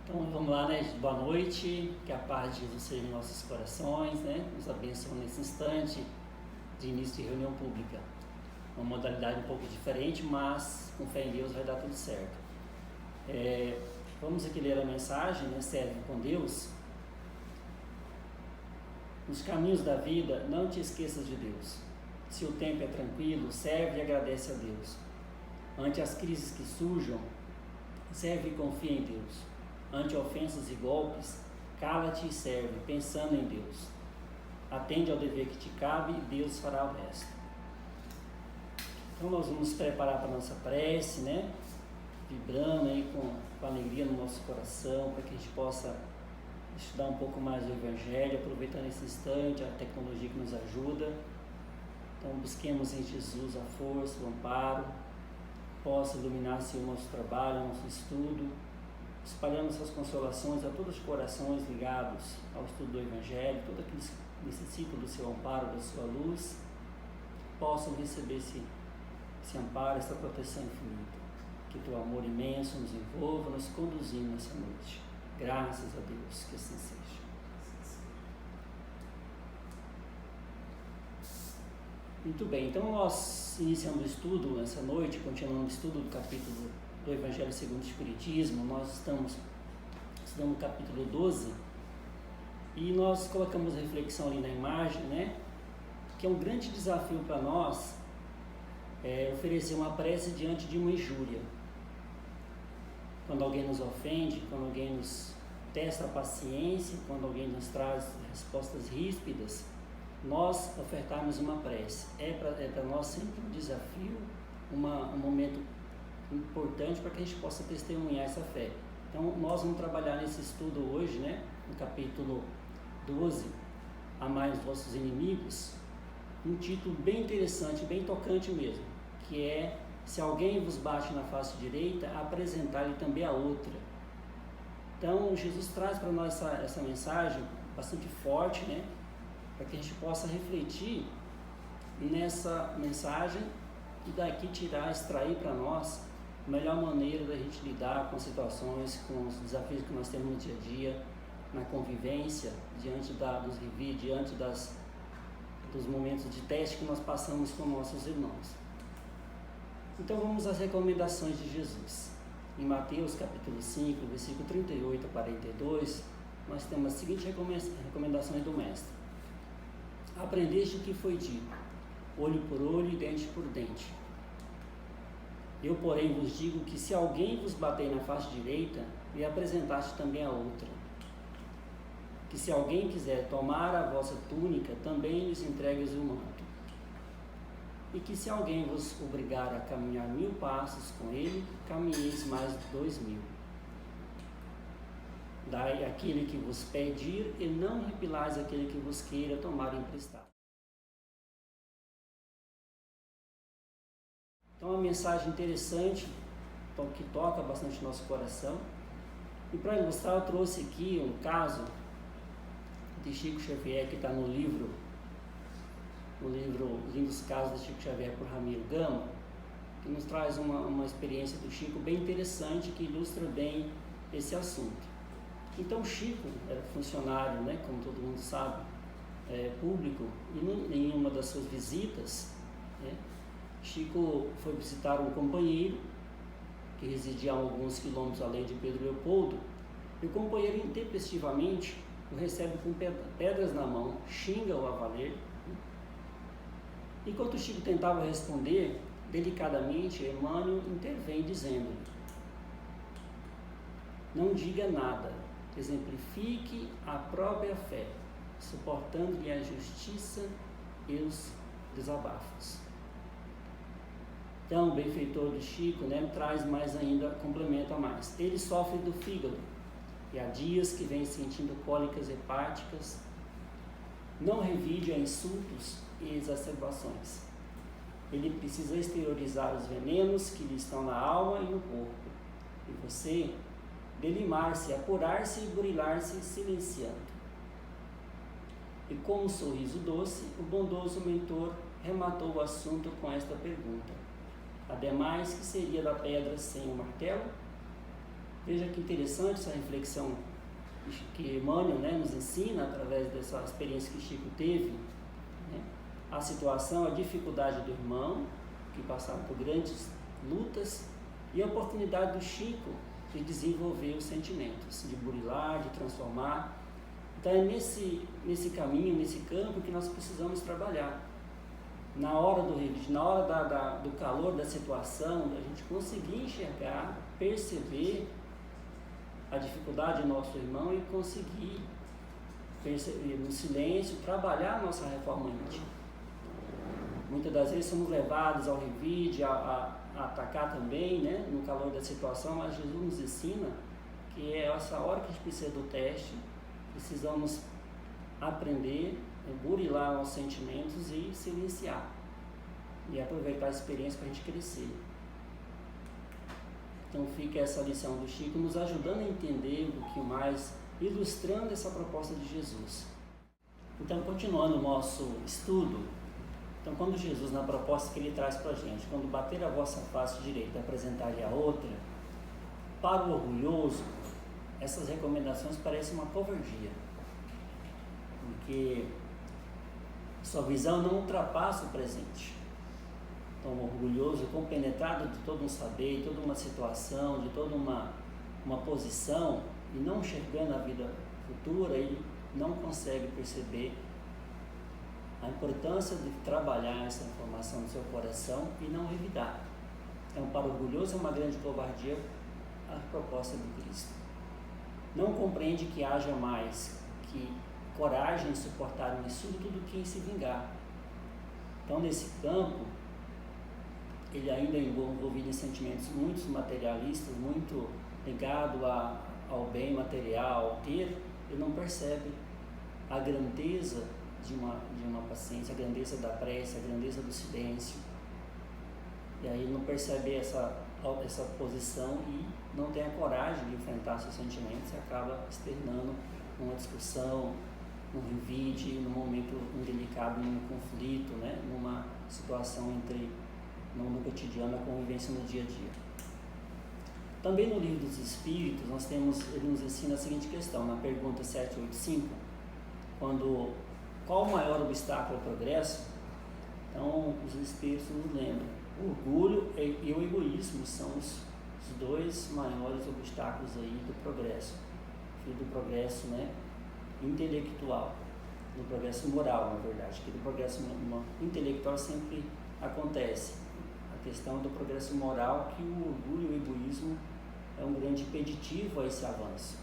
Então vamos lá, né? Boa noite, que a paz de Jesus seja em nossos corações, né? Nos abençoe nesse instante de início de reunião pública. Uma modalidade um pouco diferente, mas com fé em Deus vai dar tudo certo. Vamos aqui ler a mensagem, né? Serve com Deus. Nos caminhos da vida, não te esqueças de Deus. Se o tempo é tranquilo, serve e agradece a Deus. Ante as crises que surjam, serve e confia em Deus. Ante ofensas e golpes, cala-te e serve, pensando em Deus. Atende ao dever que te cabe e Deus fará o resto. Então nós vamos preparar para a nossa prece, né? Vibrando aí com alegria no nosso coração, para que a gente possa estudar um pouco mais o Evangelho, aproveitando esse instante, a tecnologia que nos ajuda. Então busquemos em Jesus a força, o amparo, possa iluminar-se o nosso trabalho, o nosso estudo, espalhando suas consolações a todos os corações ligados ao estudo do Evangelho, todos aqueles que necessitam do seu amparo, da sua luz, possam receber esse amparo, essa proteção infinita. Que teu amor imenso nos envolva, nos conduzindo nessa noite. Graças a Deus, que assim seja. Muito bem, então nós iniciamos o estudo nessa noite, continuando o estudo do capítulo do Evangelho segundo o Espiritismo. Nós estamos estudando o capítulo 12 e nós colocamos a reflexão ali na imagem, né? Que é um grande desafio para nós oferecer uma prece diante de uma injúria. Quando alguém nos ofende, quando alguém nos testa a paciência, quando alguém nos traz respostas ríspidas, nós ofertarmos uma prece. É para nós sempre um desafio, um momento importante para que a gente possa testemunhar essa fé. Então nós vamos trabalhar nesse estudo hoje, né, no capítulo 12, Amai os vossos inimigos, um título bem interessante, bem tocante mesmo, que é: se alguém vos bate na face direita, apresentar-lhe também a outra. Então Jesus traz para nós essa mensagem bastante forte, né, para que a gente possa refletir nessa mensagem e daqui extrair para nós a melhor maneira da gente lidar com as situações, com os desafios que nós temos no dia a dia, na convivência, diante dos revis, diante dos momentos de teste que nós passamos com nossos irmãos. Então vamos às recomendações de Jesus. Em Mateus capítulo 5, versículo 38 a 42, nós temos as seguintes recomendações do Mestre. Aprendeste o que foi dito, olho por olho e dente por dente. Eu, porém, vos digo que se alguém vos bater na face direita, lhe apresentaste também a outra. Que se alguém quiser tomar a vossa túnica, também lhes entregues o manto. E que se alguém vos obrigar a caminhar 1000 passos com ele, caminheis mais 2000. Dai àquele que vos pedir, e não repilais aquele que vos queira tomar emprestado. Então, uma mensagem interessante, que toca bastante nosso coração. E para ilustrar, eu trouxe aqui um caso de Chico Xavier, que está no livro Lindos Casos de Chico Xavier, por Ramiro Gama, que nos traz uma experiência do Chico bem interessante, que ilustra bem esse assunto. Então Chico era funcionário, né, como todo mundo sabe, público, e em uma das suas visitas, né, Chico foi visitar um companheiro que residia a alguns quilômetros além de Pedro Leopoldo, e o companheiro intempestivamente o recebe com pedras na mão, xinga-o a valer. Enquanto Chico tentava responder, delicadamente, Emmanuel intervém dizendo: não diga nada, exemplifique a própria fé, suportando-lhe a justiça e os desabafos. Então, o benfeitor de Chico, né, traz mais ainda, complementa mais. Ele sofre do fígado e há dias que vem sentindo cólicas hepáticas, não revide a insultos e exacerbações. Ele precisa exteriorizar os venenos que lhe estão na alma e no corpo. E você, delimar-se, apurar-se e burilar-se silenciando. E com um sorriso doce, o bondoso mentor rematou o assunto com esta pergunta: ademais, que seria da pedra sem o martelo? Veja que interessante essa reflexão que Emmanuel, né, nos ensina através dessa experiência que Chico teve, né, a situação, a dificuldade do irmão, que passaram por grandes lutas, e a oportunidade do Chico de desenvolver os sentimentos, de burilar, de transformar. Então é nesse caminho, nesse campo que nós precisamos trabalhar. Na hora do calor da situação, a gente conseguir enxergar, perceber a dificuldade do nosso irmão e conseguir perceber no silêncio, trabalhar a nossa reforma íntima. Muitas das vezes somos levados ao revide, a atacar também, né, no calor da situação, mas Jesus nos ensina que é essa hora que a gente precisa do teste, precisamos aprender, burilar nossos sentimentos e silenciar, e aproveitar a experiência para a gente crescer. Então fica essa lição do Chico nos ajudando a entender um pouquinho mais, ilustrando essa proposta de Jesus. Então, continuando o nosso estudo, então quando Jesus, na proposta que ele traz para a gente, quando bater a vossa face direita, apresentar-lhe a outra, para o orgulhoso, essas recomendações parecem uma covardia, porque sua visão não ultrapassa o presente. Então, o orgulhoso, compenetrado de todo um saber, de toda uma situação, de toda uma posição, e não enxergando a vida futura, ele não consegue perceber a importância de trabalhar essa informação no seu coração e não revidar. Então, para o orgulhoso é uma grande covardia a proposta do Cristo. Não compreende que haja mais que coragem em suportar um insulto do que em se vingar. Então, nesse campo, ele ainda é envolvido em sentimentos muito materialistas, muito ligado ao bem material, ao ter, ele não percebe a grandeza de uma paciência, a grandeza da prece, a grandeza do silêncio. E aí ele não percebe essa posição e não tem a coragem de enfrentar seus sentimentos e acaba externando numa discussão, num revide, num momento indelicado, num conflito, né? Numa situação no cotidiano, a convivência no dia a dia. Também no Livro dos Espíritos, ele nos ensina a seguinte questão, na pergunta 785, qual o maior obstáculo ao progresso? Então, os Espíritos nos lembram, o orgulho e o egoísmo são os dois maiores obstáculos aí do progresso, do progresso, né, intelectual, do progresso moral, na verdade, que do progresso intelectual sempre acontece. A questão do progresso moral, que o orgulho e o egoísmo é um grande impeditivo a esse avanço.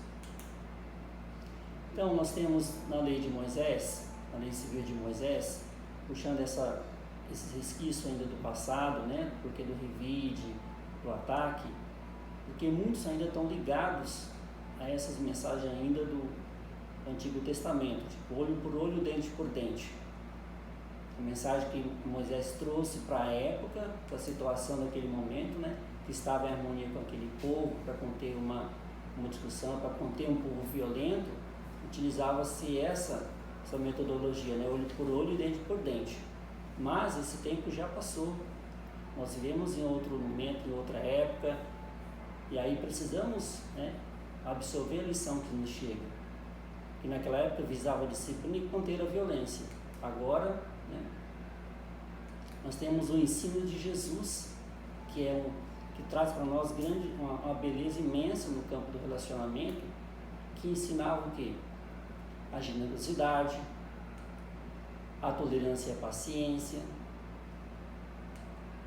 Então, nós temos na lei de Moisés, na lei civil de Moisés, puxando esses resquícios ainda do passado, né, porque do revide, do ataque, porque muitos ainda estão ligados a essas mensagens ainda do Antigo Testamento, tipo olho por olho, dente por dente. A mensagem que Moisés trouxe para a época, para a situação daquele momento, né, que estava em harmonia com aquele povo, para conter uma discussão, para conter um povo violento, utilizava-se essa metodologia, né, olho por olho e dente por dente. Mas esse tempo já passou, nós vivemos em outro momento, em outra época, e aí precisamos, né, absorver a lição que nos chega, que naquela época visava a disciplina e conter a violência. Agora, né, nós temos o ensino de Jesus, que traz para nós uma beleza imensa no campo do relacionamento, que ensinava o quê? A generosidade, a tolerância e a paciência,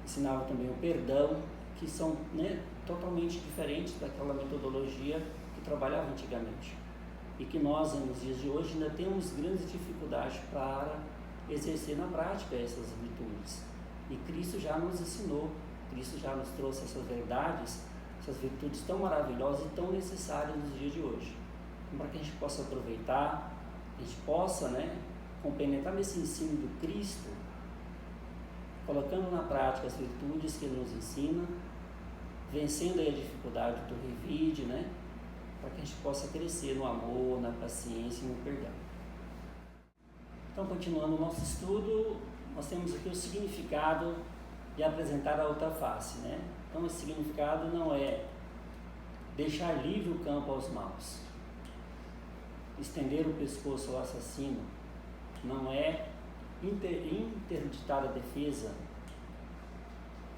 ensinava também o perdão, que são, né, totalmente diferentes daquela metodologia que trabalhava antigamente. E que nós, nos dias de hoje, ainda temos grandes dificuldades para exercer na prática essas virtudes. E Cristo já nos ensinou, Cristo já nos trouxe essas verdades, essas virtudes tão maravilhosas e tão necessárias nos dias de hoje. Então, para que a gente possa aproveitar, a gente possa, né, compenetrar nesse ensino do Cristo, colocando na prática as virtudes que Ele nos ensina, vencendo aí a dificuldade do revide, né, para que a gente possa crescer no amor, na paciência e no perdão. Então, continuando o nosso estudo, nós temos aqui o significado de apresentar a outra face, né? Então, esse significado não é deixar livre o campo aos maus, estender o pescoço ao assassino, não é interditar a defesa,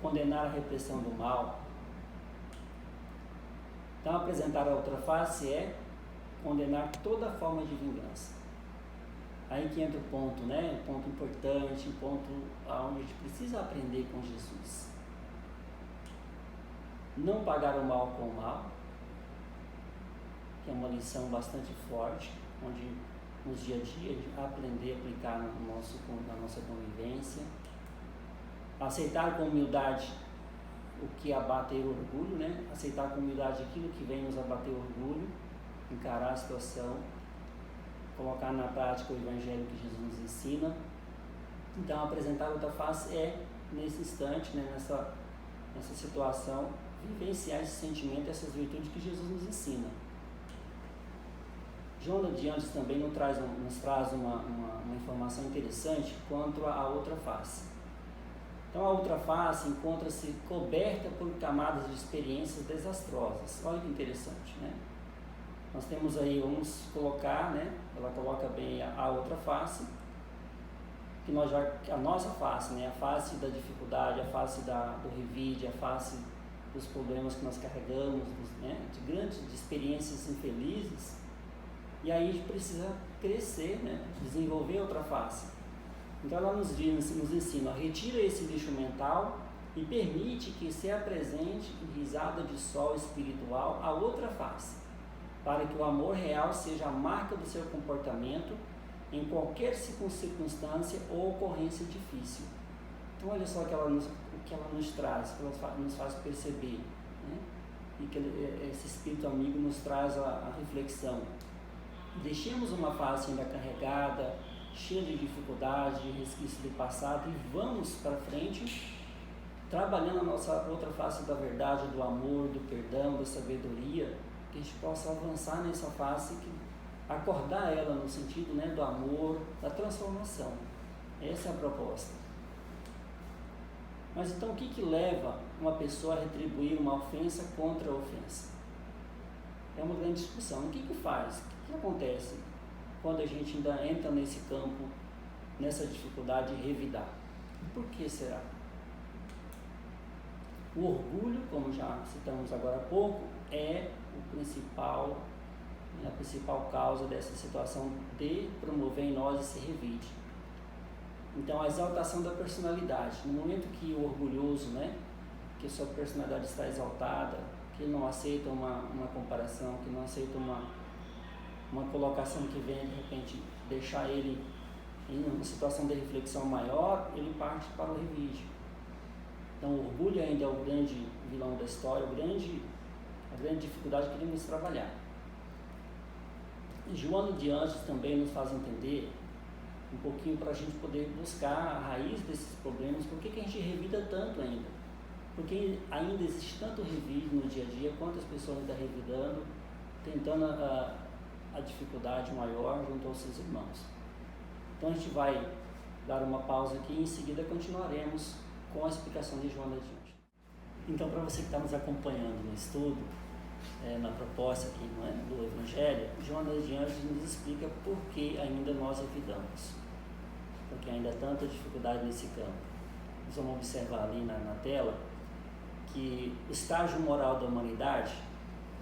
condenar a repressão do mal. Então, apresentar a outra face é condenar toda forma de vingança. Aí que entra o ponto, né? Um ponto importante, um ponto onde a gente precisa aprender com Jesus. Não pagar o mal com o mal, que é uma lição bastante forte, onde nos dia a dia aprender a aplicar na nossa convivência. Aceitar com humildade o que abater o orgulho, né? Aceitar com humildade aquilo que vem nos abater o orgulho, encarar a situação, colocar na prática o evangelho que Jesus nos ensina. Então, apresentar outra face é, nesse instante, né, nessa situação, vivenciar esse sentimento, essas virtudes que Jesus nos ensina. Joana de Anjos também nos traz uma informação interessante quanto à outra face. Então, a outra face encontra-se coberta por camadas de experiências desastrosas. Olha que interessante, né? Nós temos aí, vamos colocar, né? Ela coloca bem a outra face, que a nossa face, né? A face da dificuldade, a face do revide, a face dos problemas que nós carregamos, né? De grandes experiências infelizes. E aí a gente precisa crescer, né? Desenvolver outra face. Então ela nos ensina, retira esse lixo mental e permite que se apresente em risada de sol espiritual a outra face, para que o amor real seja a marca do seu comportamento em qualquer circunstância ou ocorrência difícil. Então olha só o que ela nos traz, que ela nos faz perceber, né? E que esse espírito amigo nos traz a reflexão. Deixemos uma face ainda carregada, cheia de dificuldade, de resquício do passado, e vamos para frente, trabalhando a nossa outra face da verdade, do amor, do perdão, da sabedoria, que a gente possa avançar nessa face, acordar ela no sentido, né, do amor, da transformação. Essa é a proposta. Mas então o que leva uma pessoa a retribuir uma ofensa contra a ofensa? É uma grande discussão. O que faz? O que acontece quando a gente ainda entra nesse campo, nessa dificuldade de revidar? Por que será? O orgulho, como já citamos agora há pouco, é a principal causa dessa situação de promover em nós esse revide. Então, a exaltação da personalidade. No momento que o orgulhoso, né, que a sua personalidade está exaltada, que ele não aceita uma comparação, que não aceita uma colocação que venha, de repente, deixar ele em uma situação de reflexão maior, ele parte para o revide. Então, o orgulho ainda é o grande vilão da história, a grande dificuldade que queremos trabalhar. Joana de Anjos também nos faz entender um pouquinho para a gente poder buscar a raiz desses problemas, por que a gente revida tanto ainda? Porque ainda existe tanto revide no dia a dia, quantas pessoas ainda revidando, tentando a dificuldade maior junto aos seus irmãos. Então a gente vai dar uma pausa aqui e em seguida continuaremos com a explicação de Joana de Anjos. Então, para você que está nos acompanhando no estudo, na proposta aqui do Evangelho, Joana de Anjos nos explica por que ainda nós revidamos, porque ainda há tanta dificuldade nesse campo. Nós vamos observar ali na tela que o estágio moral da humanidade,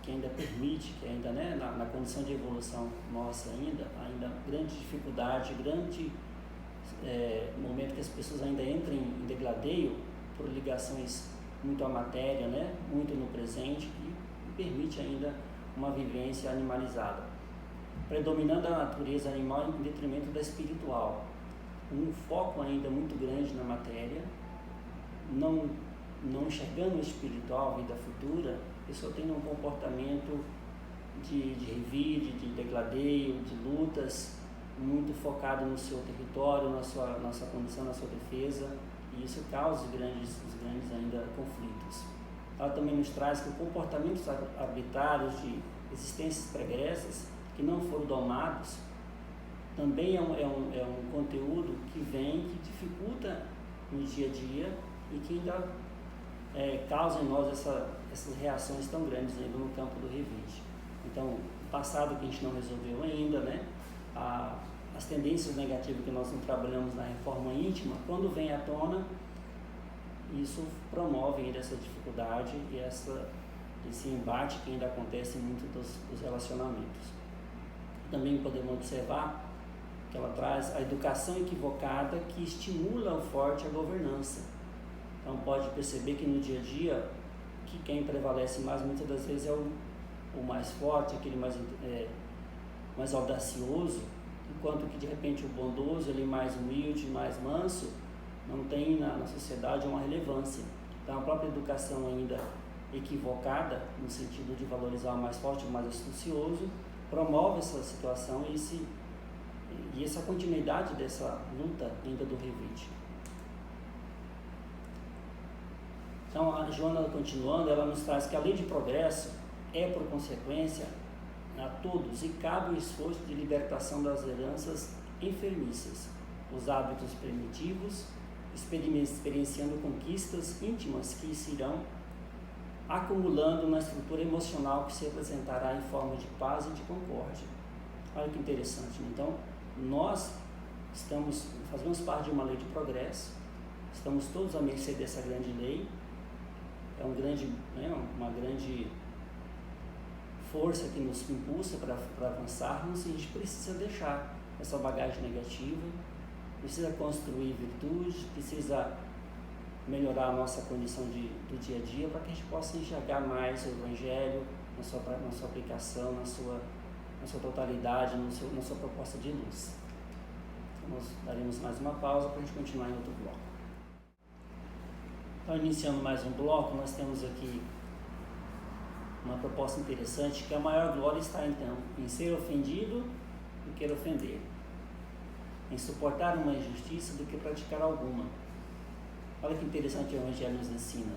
que ainda permite, que ainda, né, na condição de evolução nossa ainda grande dificuldade, grande momento que as pessoas ainda entram em degladeio por ligações muito à matéria, né, muito no presente, e permite ainda uma vivência animalizada, predominando a natureza animal em detrimento da espiritual, um foco ainda muito grande na matéria, não enxergando o espiritual, a vida futura, a pessoa tem um comportamento de revide, de degladeio, de lutas, muito focado no seu território, na sua condição, na sua defesa, e isso causa os grandes ainda conflitos. Ela também nos traz que comportamentos arbitrários de existências pregressas, que não foram domados, também é um conteúdo que dificulta no dia a dia e que ainda causa em nós essas reações tão grandes ainda no campo do revide. Então, o passado que a gente não resolveu ainda, né? As tendências negativas que nós não trabalhamos na reforma íntima, quando vem à tona, isso promove ainda essa dificuldade e esse embate que ainda acontece em muitos dos relacionamentos. Também podemos observar que ela traz a educação equivocada que estimula o forte a governança. Então pode perceber que no dia a dia, que quem prevalece mais muitas das vezes é o mais forte, aquele mais audacioso, enquanto que de repente o bondoso, ele mais humilde, mais manso, não tem na sociedade uma relevância. Então a própria educação ainda equivocada, no sentido de valorizar o mais forte, o mais astucioso, promove essa situação e essa continuidade dessa luta ainda do revide. Então a Joana, continuando, ela nos traz que a lei de progresso é, por consequência, a todos e cabe o esforço de libertação das heranças enfermiças, os hábitos primitivos, experienciando conquistas íntimas que se irão acumulando na estrutura emocional que se apresentará em forma de paz e de concórdia. Olha que interessante. Então, nós fazemos parte de uma lei de progresso, estamos todos à mercê dessa grande lei, é uma grande força que nos impulsa para avançarmos, e a gente precisa deixar essa bagagem negativa, precisa construir virtude, precisa melhorar a nossa condição do dia a dia para que a gente possa enxergar mais o Evangelho na sua aplicação, na sua totalidade, na sua proposta de luz. Então, nós daremos mais uma pausa para a gente continuar em outro bloco. Então, iniciando mais um bloco, nós temos aqui uma proposta interessante, que a maior glória está então em ser ofendido do que ofender, em suportar uma injustiça do que praticar alguma. Olha que interessante o Evangelho nos ensina.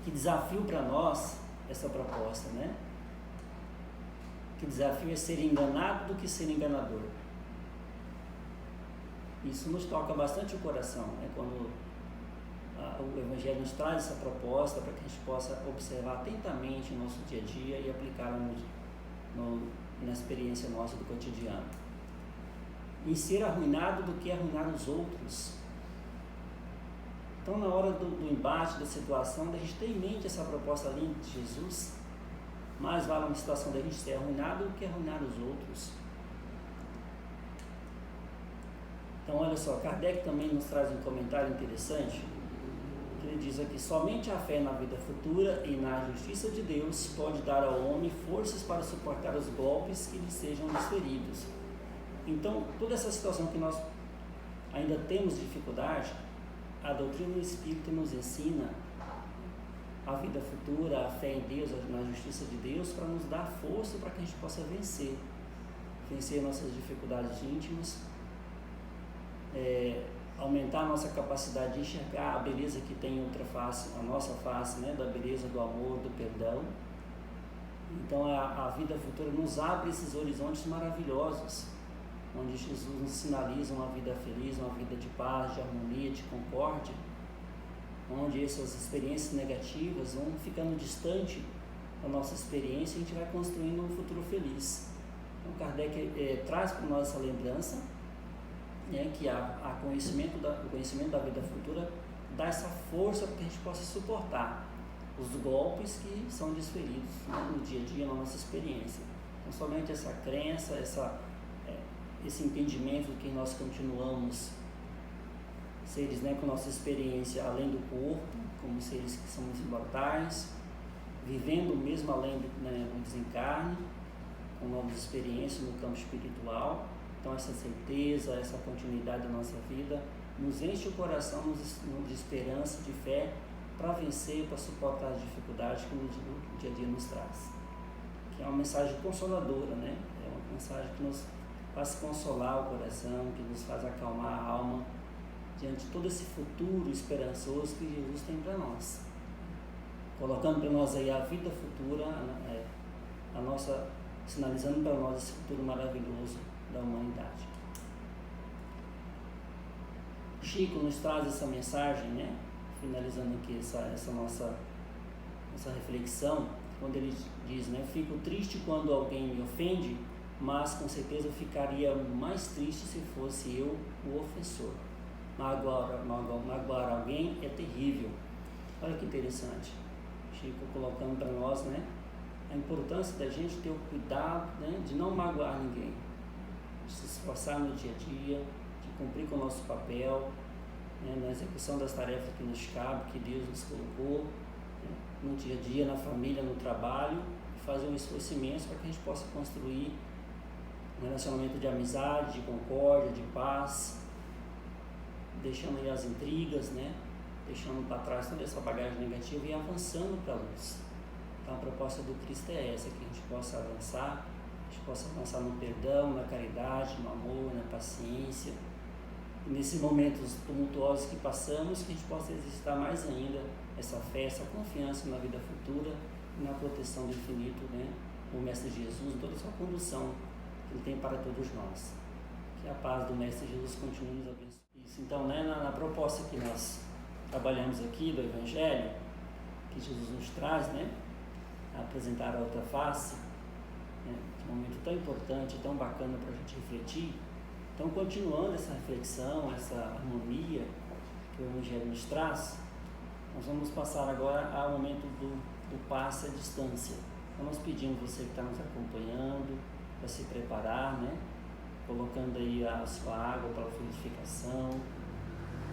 Que desafio para nós essa proposta, né? Que desafio é ser enganado do que ser enganador. Isso nos toca bastante o coração, né? Quando o Evangelho nos traz essa proposta para que a gente possa observar atentamente o nosso dia a dia e aplicá-la na experiência nossa do cotidiano. Em ser arruinado do que arruinar os outros. Então, na hora do embate, da situação, da gente ter em mente essa proposta linda de Jesus, mais vale uma situação da gente ser arruinado do que arruinar os outros. Então, olha só, Kardec também nos traz um comentário interessante, que ele diz aqui: somente a fé na vida futura e na justiça de Deus pode dar ao homem forças para suportar os golpes que lhe sejam desferidos. Então, toda essa situação que nós ainda temos dificuldade, a doutrina espírita nos ensina a vida futura, a fé em Deus, na justiça de Deus, para nos dar força para que a gente possa vencer nossas dificuldades íntimas, aumentar a nossa capacidade de enxergar a beleza que tem em outra face, a nossa face, né, da beleza do amor, do perdão. Então a vida futura nos abre esses horizontes maravilhosos, onde Jesus nos sinaliza uma vida feliz, uma vida de paz, de harmonia, de concórdia, onde essas experiências negativas vão ficando distante da nossa experiência e a gente vai construindo um futuro feliz. Então Kardec traz para nós essa lembrança, né, que o conhecimento da vida futura dá essa força para que a gente possa suportar os golpes que são desferidos, né, no dia a dia, na nossa experiência. Então somente essa crença, esse entendimento de que nós continuamos seres, né, com nossa experiência além do corpo, como seres que somos imortais, vivendo mesmo além do desencarne, com novas experiências no campo espiritual. Então essa certeza, essa continuidade da nossa vida nos enche o coração de esperança, de fé, para vencer, para suportar as dificuldades que o dia a dia nos traz. Que é uma mensagem consoladora, né? É uma mensagem que nos faz consolar o coração, que nos faz acalmar a alma diante de todo esse futuro esperançoso que Jesus tem para nós, colocando para nós aí a vida futura, sinalizando para nós esse futuro maravilhoso da humanidade. Chico nos traz essa mensagem, né? Finalizando aqui essa nossa essa reflexão, quando ele diz, né, fico triste quando alguém me ofende, mas com certeza eu ficaria mais triste se fosse eu o ofensor. Magoar alguém é terrível. Olha que interessante. Chico colocando para nós, né, a importância da gente ter o cuidado, né, de não magoar ninguém, de se esforçar no dia a dia, de cumprir com o nosso papel, né, na execução das tarefas que nos cabe, que Deus nos colocou, né, no dia a dia, na família, no trabalho, e fazer um esforço imenso para que a gente possa construir um relacionamento de amizade, de concórdia, de paz, deixando aí as intrigas, né, deixando para trás toda essa bagagem negativa e avançando para a luz. Então a proposta do Cristo é essa, que a gente possa avançar, no perdão, na caridade, no amor, na paciência. E nesses momentos tumultuosos que passamos, que a gente possa exercitar mais ainda essa fé, essa confiança na vida futura e na proteção do infinito, né? O Mestre Jesus, em toda a sua condução que Ele tem para todos nós. Que a paz do Mestre Jesus continue nos abençoando. Isso, então, né, na proposta que nós trabalhamos aqui do Evangelho, que Jesus nos traz, né, a apresentar a outra face, né, um momento tão importante, tão bacana para a gente refletir. Então, continuando essa reflexão, essa harmonia que o Evangelho nos traz, nós vamos passar agora ao momento do passe à distância. Então, nós pedimos você que está nos acompanhando para se preparar, né, colocando aí a sua água para a fluidificação.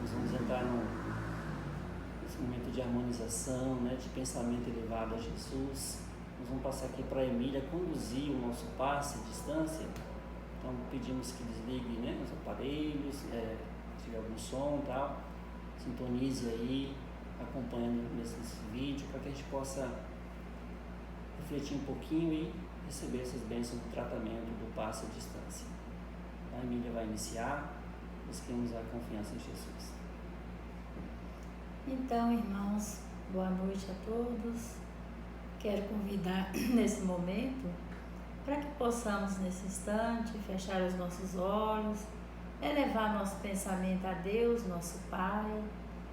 Nós vamos entrar nesse momento de harmonização, né, de pensamento elevado a Jesus. Nós vamos passar aqui para a Emília conduzir o nosso passe à distância. Então pedimos que desligue, né, os aparelhos, se tiver algum som e tal, sintonize aí, acompanhando nesse vídeo, para que a gente possa refletir um pouquinho e receber essas bênçãos do tratamento do passe à distância. A Emília vai iniciar, busquemos a confiança em Jesus. Então, irmãos, boa noite a todos. Quero convidar nesse momento para que possamos nesse instante fechar os nossos olhos, elevar nosso pensamento a Deus, nosso Pai,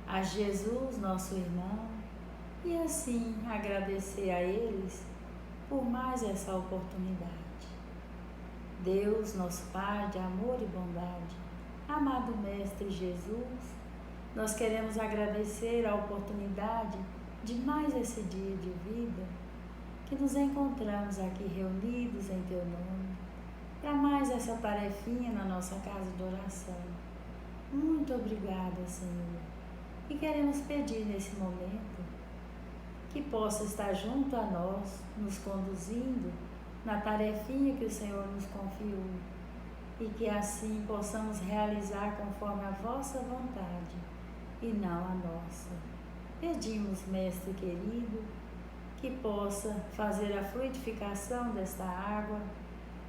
a Jesus, nosso irmão, e assim agradecer a eles por mais essa oportunidade. Deus, nosso Pai de amor e bondade, amado Mestre Jesus, nós queremos agradecer a oportunidade de mais esse dia de vida que nos encontramos aqui reunidos em Teu nome, para mais essa tarefinha na nossa casa de oração. Muito obrigada, Senhor. E queremos pedir nesse momento que possa estar junto a nós, nos conduzindo na tarefinha que o Senhor nos confiou e que assim possamos realizar conforme a vossa vontade e não a nossa. Pedimos, Mestre querido, que possa fazer a fluidificação desta água,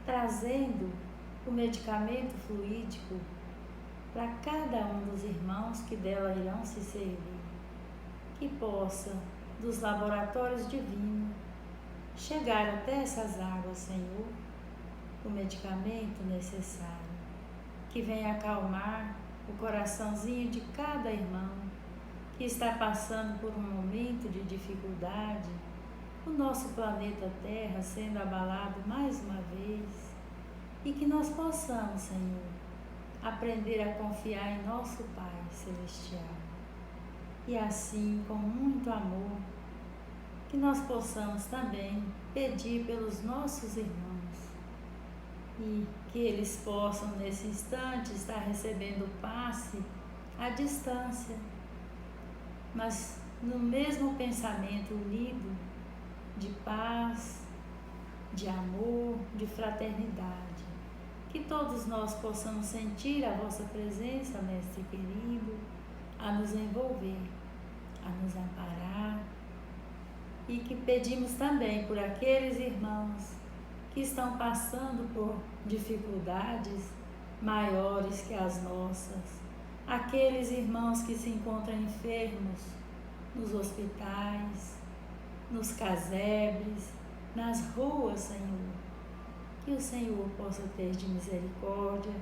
trazendo o medicamento fluídico para cada um dos irmãos que dela irão se servir. Que possa, dos laboratórios divinos, chegar até essas águas, Senhor, o medicamento necessário, que venha acalmar o coraçãozinho de cada irmão que está passando por um momento de dificuldade, o nosso planeta Terra sendo abalado mais uma vez, e que nós possamos, Senhor, aprender a confiar em nosso Pai Celestial. E assim, com muito amor, que nós possamos também pedir pelos nossos irmãos e que eles possam, nesse instante, estar recebendo o passe à distância, mas no mesmo pensamento unido de paz, de amor, de fraternidade. Que todos nós possamos sentir a vossa presença, Mestre querido, a nos envolver, a nos amparar, e que pedimos também por aqueles irmãos que estão passando por dificuldades maiores que as nossas, aqueles irmãos que se encontram enfermos nos hospitais, nos casebres, nas ruas, Senhor, que o Senhor possa ter de misericórdia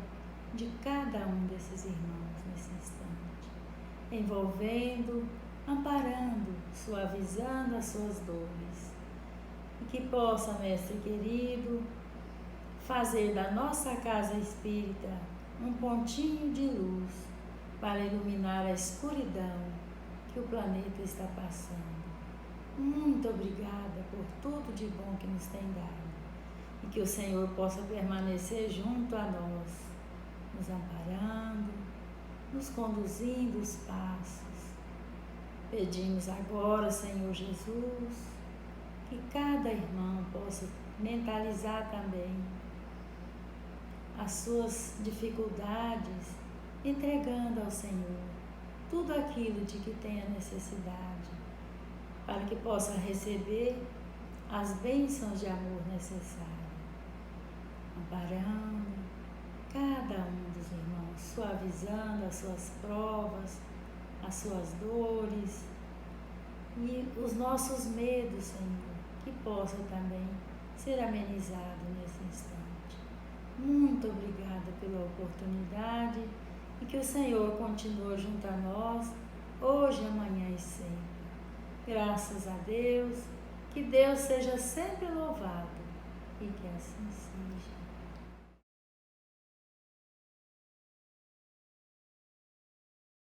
de cada um desses irmãos nesse instante, envolvendo amparando, suavizando as suas dores. E que possa, Mestre querido, fazer da nossa casa espírita um pontinho de luz para iluminar a escuridão que o planeta está passando. Muito obrigada por tudo de bom que nos tem dado e que o Senhor possa permanecer junto a nós, nos amparando, nos conduzindo os passos. Pedimos agora, Senhor Jesus, que cada irmão possa mentalizar também as suas dificuldades, entregando ao Senhor tudo aquilo de que tenha necessidade, para que possa receber as bênçãos de amor necessárias, amparando cada um dos irmãos, suavizando as suas provas, as suas dores e os nossos medos, Senhor, que possa também ser amenizado nesse instante. Muito obrigada pela oportunidade e que o Senhor continue junto a nós, hoje, amanhã e sempre. Graças a Deus, que Deus seja sempre louvado e que assim seja.